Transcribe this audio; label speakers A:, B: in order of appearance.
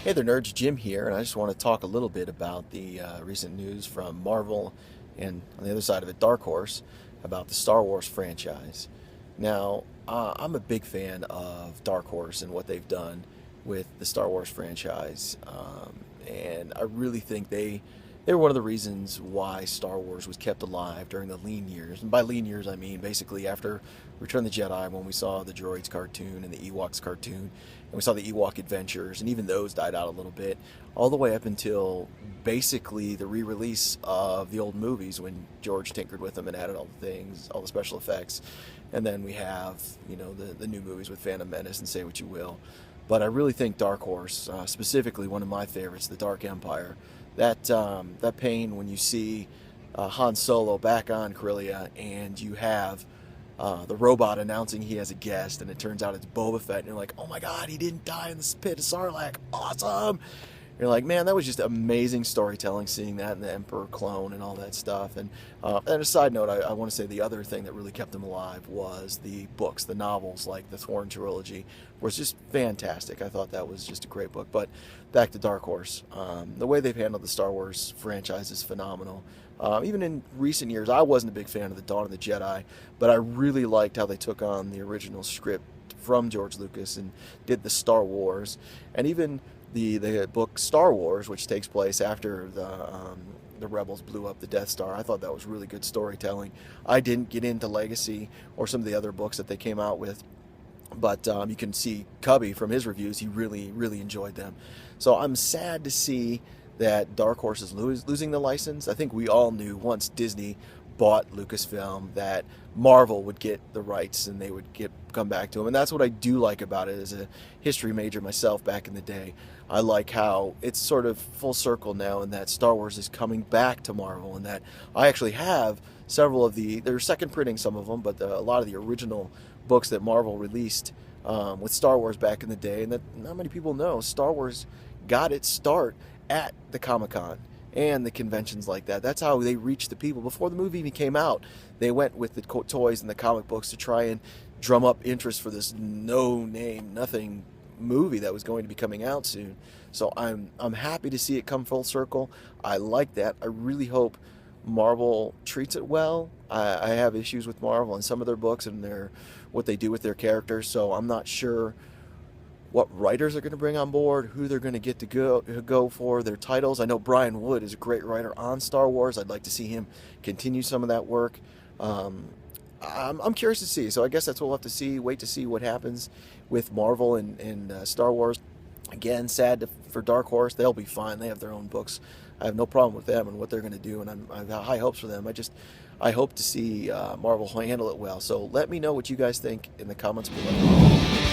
A: Hey there, nerds. Jim here, and I just want to talk a little bit about the recent news from Marvel and, on the other side of it, Dark Horse, about the Star Wars franchise. Now, I'm a big fan of Dark Horse and what they've done with the Star Wars franchise, and I really think they were one of the reasons why Star Wars was kept alive during the lean years. And by lean years, I mean basically after Return of the Jedi, when we saw the Droids cartoon and the Ewoks cartoon, and we saw the Ewok Adventures, and even those died out a little bit, all the way up until basically the re-release of the old movies when George tinkered with them and added all the things, all the special effects. And then we have, the new movies with Phantom Menace and Say What You Will. But I really think Dark Horse, specifically one of my favorites, The Dark Empire, that pain when you see Han Solo back on Corellia and you have the robot announcing he has a guest, and it turns out it's Boba Fett, and you're like, oh my god, he didn't die in the pit of Sarlacc, awesome! You're like, man, that was just amazing storytelling, seeing that in the Emperor clone and all that stuff. And a side note, I want to say the other thing that really kept him alive was the books, the novels, like the Thorn trilogy, was just fantastic. I thought that was just a great book. But back to Dark Horse, the way they've handled the Star Wars franchise is phenomenal. Even in recent years, I wasn't a big fan of the Dawn of the Jedi, but I really liked how they took on the original script from George Lucas and did the Star Wars, and even the book Star Wars, which takes place after the rebels blew up the Death Star. I thought that was really good storytelling. I didn't get into Legacy or some of the other books that they came out with, but you can see Cubby from his reviews. He really enjoyed them. So I'm sad to see that Dark Horse is losing the license. I think we all knew once Disney bought Lucasfilm that Marvel would get the rights and they would come back to them. And that's what I do like about it as a history major myself back in the day. I like how it's sort of full circle now, and that Star Wars is coming back to Marvel, and that I actually have several of they're second printing some of them, but a lot of the original books that Marvel released with Star Wars back in the day, and that not many people know. Star Wars got its start at the Comic-Con and the conventions like that. That's how they reached the people. Before the movie even came out, they went with the toys and the comic books to try and drum up interest for this no-name, nothing movie that was going to be coming out soon. So I'm happy to see it come full circle. I like that. I really hope Marvel treats it well. I have issues with Marvel and some of their books and what they do with their characters, so I'm not sure what writers are going to bring on board, who they're going to get to go for their titles. I know Brian Wood is a great writer on Star Wars. I'd like to see him continue some of that work. I'm curious to see. So I guess that's what we'll have to see. Wait to see what happens with Marvel and Star Wars. Again, sad for Dark Horse. They'll be fine. They have their own books. I have no problem with them and what they're going to do, and I have high hopes for them. I hope to see Marvel handle it well. So let me know what you guys think in the comments below.